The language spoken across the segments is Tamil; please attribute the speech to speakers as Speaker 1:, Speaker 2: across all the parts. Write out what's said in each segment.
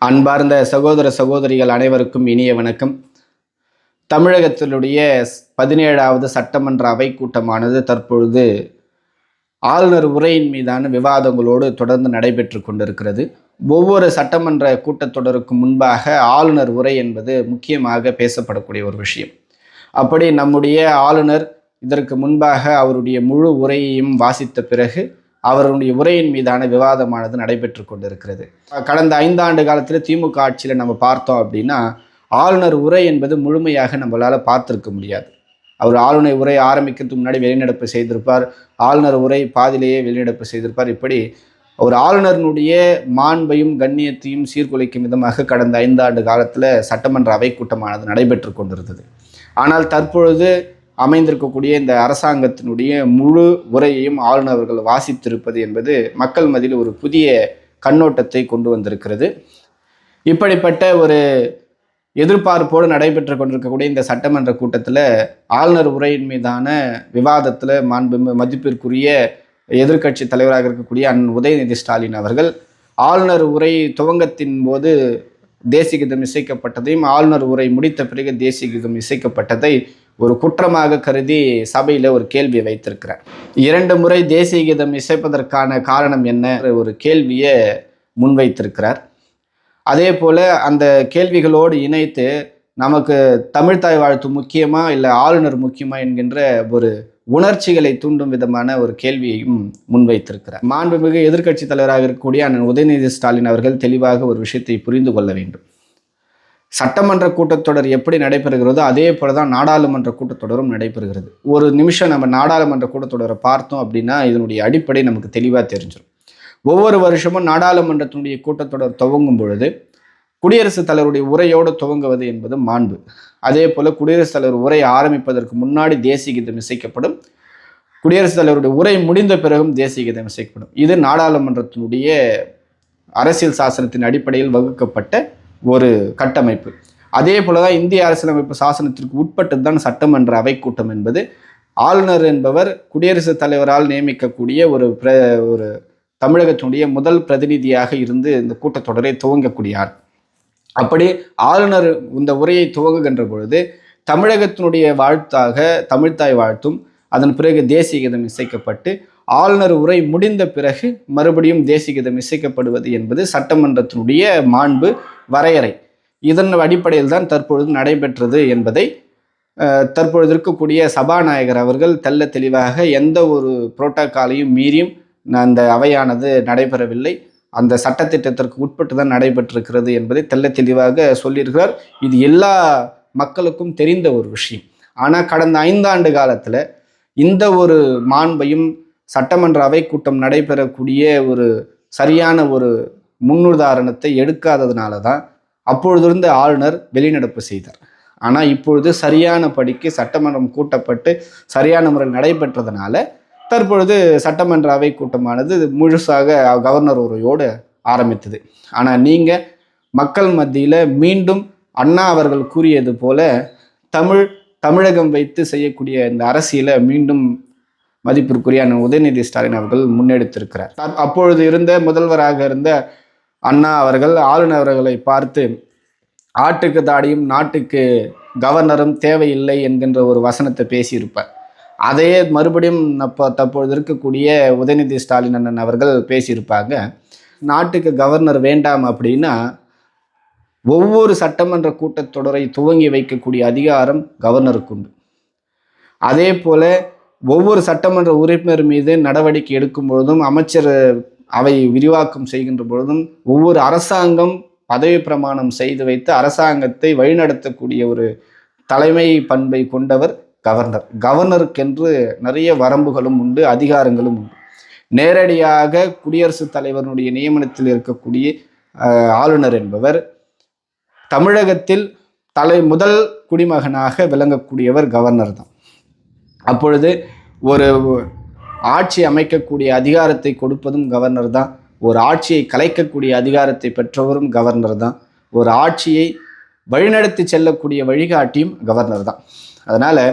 Speaker 1: அன்பார்ந்த சகோதர சகோதரிகள் அனைவருக்கும் இனிய வணக்கம். தமிழகத்தினுடைய 17வது சட்டமன்ற அவை கூட்டமானது தற்பொழுது ஆளுநர் உரையின் மீதான விவாதங்களோடு தொடர்ந்து நடைபெற்று கொண்டிருக்கிறது. ஒவ்வொரு சட்டமன்ற கூட்டத்தொடருக்கு முன்பாக ஆளுநர் உரை என்பது முக்கியமாக பேசப்படக்கூடிய ஒரு விஷயம். அப்படி நம்முடைய ஆளுநர் இதற்கு முன்பாக அவருடைய முழு உரையையும் வாசித்த பிறகு அவருடைய உரையின் மீதான விவாதமானது நடைபெற்று கொண்டிருக்கிறது. கடந்த 5 ஆண்டு காலத்தில் திமுக ஆட்சியில் நம்ம பார்த்தோம் அப்படின்னா ஆளுநர் உரை என்பது முழுமையாக நம்மளால் பார்த்துருக்க முடியாது. அவர் ஆளுநர் உரை ஆரம்பிக்கிறதுக்கு முன்னாடி வெளிநடப்பு செய்திருப்பார், ஆளுநர் உரை பாதிலேயே வெளிநடப்பு செய்திருப்பார். இப்படி ஒரு ஆளுநருடைய மாண்பையும் கண்ணியத்தையும் சீர்குலைக்கும் விதமாக கடந்த 5 ஆண்டு காலத்தில் சட்டமன்ற அவை கூட்டமானது நடைபெற்று கொண்டிருந்தது. ஆனால் தற்பொழுது அமைந்திருக்கக்கூடிய இந்த அரசாங்கத்தினுடைய முழு உரையையும் ஆளுநர்கள் வாசித்திருப்பது என்பது மக்கள் மத்தியில் ஒரு புதிய கண்ணோட்டத்தை கொண்டு வந்திருக்கிறது. இப்படிப்பட்ட ஒரு எதிர்பார்ப்போடு நடைபெற்று கொண்டிருக்கக்கூடிய இந்த சட்டமன்ற கூட்டத்தில் ஆளுநர் உரையின் மீதான விவாதத்தில் மதிப்பிற்குரிய எதிர்க்கட்சி தலைவராக இருக்கக்கூடிய அண்ணன் உதயநிதி ஸ்டாலின் அவர்கள் ஆளுநர் உரை துவங்கத்தின் போது தேசிய கீதம் இசைக்கப்பட்டதையும் ஆளுநர் உரை முடித்த பிறகு தேசிய கீதம் இசைக்கப்பட்டதை ஒரு குற்றமாக கருதி சபையில் ஒரு கேள்வியை வைத்திருக்கிறார். 2 முறை தேசிய கீதம் இசைப்பதற்கான காரணம் என்ன ஒரு கேள்வியை முன்வைத்திருக்கிறார். அதே போல் அந்த கேள்விகளோடு இணைத்து நமக்கு தமிழ்த்தாய் வாழ்த்து முக்கியமா இல்லை ஆளுநர் முக்கியமா என்கின்ற ஒரு உணர்ச்சிகளை தூண்டும் விதமான ஒரு கேள்வியையும் முன்வைத்திருக்கிறார். மாண்புமிகு எதிர்க்கட்சி தலைவராக இருக்கக்கூடிய அண்ணன் உதயநிதி ஸ்டாலின் அவர்கள் தெளிவாக ஒரு விஷயத்தை புரிந்து கொள்ள வேண்டும். சட்டமன்ற கூட்டத்தொடர் எப்படி நடைபெறுகிறதோ அதே போல தான் நாடாளுமன்ற கூட்டத்தொடரும் நடைபெறுகிறது. ஒரு நிமிஷம் நம்ம நாடாளுமன்ற கூட்டத்தொடரை பார்த்தோம் அப்படின்னா இதனுடைய அடிப்படை நமக்கு தெளிவாக தெரிஞ்சிடும். ஒவ்வொரு வருஷமும் நாடாளுமன்றத்தினுடைய கூட்டத்தொடர் துவங்கும் பொழுது குடியரசுத் தலைவருடைய உரையோடு துவங்குவது என்பது மாண்பு. அதே போல் குடியரசுத் தலைவர் உரை ஆரம்பிப்பதற்கு முன்னாடி தேசிய கீதம் இசைக்கப்படும், குடியரசுத் தலைவருடைய உரை முடிந்த பிறகும் தேசிய கீதம் இசைக்கப்படும். இது நாடாளுமன்றத்தினுடைய அரசியல் சாசனத்தின் அடிப்படையில் வகுக்கப்பட்ட ஒரு கட்டமைப்பு. அதே போல தான் இந்திய அரசியலமைப்பு சாசனத்திற்கு உட்பட்டு தான் சட்டமன்ற அவை கூட்டம் என்பது. ஆளுநர் என்பவர் குடியரசுத் தலைவரால் நியமிக்கக்கூடிய ஒரு தமிழகத்தினுடைய முதல் பிரதிநிதியாக இருந்து இந்த கூட்டத்தொடரை துவங்கக்கூடியார். அப்படி ஆளுநர் இந்த உரையை துவங்குகின்ற பொழுது தமிழகத்தினுடைய வாழ்த்தாக தமிழ்த்தாய் வாழ்த்தும் அதன் பிறகு தேசிய கீதம் இசைக்கப்பட்டு ஆளுநர் உரை முடிந்த பிறகு மறுபடியும் தேசிய கீதம் இசைக்கப்படுவது என்பது சட்டமன்றத்தினுடைய மாண்பு வரையறை. இதன் அடிப்படையில் தான் தற்பொழுது நடைபெற்றது என்பதை தற்பொழுது இருக்கக்கூடிய சபாநாயகர் அவர்கள் தெல்ல தெளிவாக எந்த ஒரு புரோட்டோகாலையும் மீறியும் அந்த அவையானது நடைபெறவில்லை, அந்த சட்டத்திட்டத்திற்கு உட்பட்டு தான் நடைபெற்றிருக்கிறது என்பதை தெல்ல தெளிவாக சொல்லியிருக்கிறார். இது எல்லா மக்களுக்கும் தெரிந்த ஒரு விஷயம். ஆனால் கடந்த 5 ஆண்டு காலத்தில் இந்த ஒரு மாண்பையும் சட்டமன்ற அவை கூட்டம் நடைபெறக்கூடிய ஒரு சரியான ஒரு முன்னுதாரணத்தை எடுக்காததுனால தான் அப்பொழுதிருந்த ஆளுநர் வெளிநடப்பு செய்தார். ஆனால் இப்பொழுது சரியான படிக்கு சட்டமன்றம் கூட்டப்பட்டு சரியான முறையில் நடைபெற்றதுனால தற்பொழுது சட்டமன்ற அவை கூட்டமானது முழுசாக கவர்னர் உரையோடு ஆரம்பித்தது. ஆனால் நீங்கள் மக்கள் மத்தியில் மீண்டும் அண்ணா அவர்கள் கூறியது போல தமிழகம் வைத்து செய்யக்கூடிய இந்த அரசியலை மீண்டும் மதிப்பிற்குரிய உதயநிதி ஸ்டாலின் அவர்கள் முன்னெடுத்திருக்கிறார். அப்பொழுது இருந்த முதல்வராக இருந்த அண்ணா அவர்கள் ஆளுநர் அவர்களை பார்த்து ஆட்டுக்கு தாடியும் நாட்டுக்கு கவர்னரும் தேவையில்லை என்கின்ற ஒரு வசனத்தை பேசியிருப்பார். அதையே மறுபடியும் தற்பொழுது இருக்கக்கூடிய உதயநிதி ஸ்டாலின் அண்ணன் அவர்கள் பேசியிருப்பாங்க. நாட்டுக்கு கவர்னர் வேண்டாம் அப்படின்னா ஒவ்வொரு சட்டமன்ற கூட்டத்தொடரை துவங்கி வைக்கக்கூடிய அதிகாரம் கவர்னருக்கு உண்டு. அதே போல ஒவ்வொரு சட்டமன்ற உறுப்பினர் மீது நடவடிக்கை எடுக்கும் பொழுதும் அமைச்சர் அவை விரிவாக்கம் செய்கின்ற பொழுதும் ஒவ்வொரு அரசாங்கம் பதவி பிரமாணம் செய்து வைத்து அரசாங்கத்தை வழிநடத்தக்கூடிய ஒரு தலைமை பண்பை கொண்டவர் கவர்னர். கவர்னருக்கென்று நிறைய வரம்புகளும் உண்டு, அதிகாரங்களும் உண்டு. நேரடியாக குடியரசுத் தலைவருடைய நியமனத்தில் இருக்கக்கூடிய ஆளுநர் என்பவர் தமிழகத்தில் முதல் குடிமகனாக விளங்கக்கூடியவர் கவர்னர் தான். அப்பொழுது ஒரு ஆட்சி அமைக்கக்கூடிய அதிகாரத்தை கொடுப்பதும் கவர்னர் தான், ஒரு ஆட்சியை கலைக்கக்கூடிய அதிகாரத்தை பெற்றவரும் கவர்னர் தான், ஒரு ஆட்சியை வழிநடத்தி செல்லக்கூடிய வழிகாட்டியும் கவர்னர் தான். அதனால்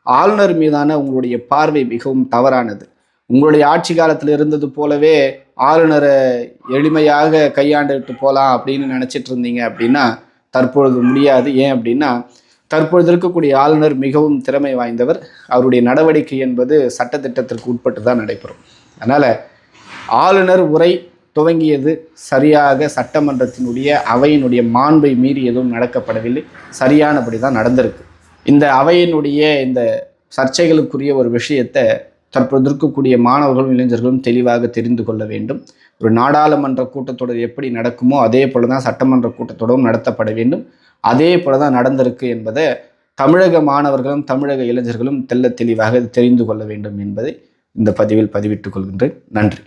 Speaker 1: ஆளுநர் மீதான உங்களுடைய பார்வை மிகவும் தவறானது. உங்களுடைய ஆட்சி காலத்தில் இருந்தது போலவே ஆளுநரை எளிமையாக கையாண்டுட்டு போகலாம் அப்படின்னு நினச்சிட்டு இருந்தீங்க அப்படின்னா தற்பொழுது முடியாது. ஏன் அப்படின்னா தற்பொழுது இருக்கக்கூடிய ஆளுநர் மிகவும் திறமை வாய்ந்தவர். அவருடைய நடவடிக்கை என்பது சட்டத்திட்டத்திற்கு உட்பட்டு தான் நடைபெறும். அதனால் ஆளுநர் உரை துவங்கியது சரியாக சட்டமன்றத்தினுடைய அவையினுடைய மாண்பை மீறி எதுவும் நடக்கப்படவில்லை, சரியானபடி தான் நடந்திருக்கு. இந்த அவையினுடைய இந்த சர்ச்சைகளுக்குரிய ஒரு விஷயத்தை தற்போது இருக்கக்கூடிய மாணவர்களும் இளைஞர்களும் தெளிவாக தெரிந்து கொள்ள வேண்டும். ஒரு நாடாளுமன்ற கூட்டத்தொடர் எப்படி நடக்குமோ அதே போல தான் சட்டமன்ற கூட்டத்தொடரும் நடத்தப்பட வேண்டும். அதே போல தான் நடந்திருக்கு என்பதை தமிழக மாணவர்களும் தமிழக இளைஞர்களும் தெள்ள தெளிவாக தெரிந்து கொள்ள வேண்டும் என்பதை இந்த பதிவில் பதிவிட்டுக் கொள்கின்றேன். நன்றி.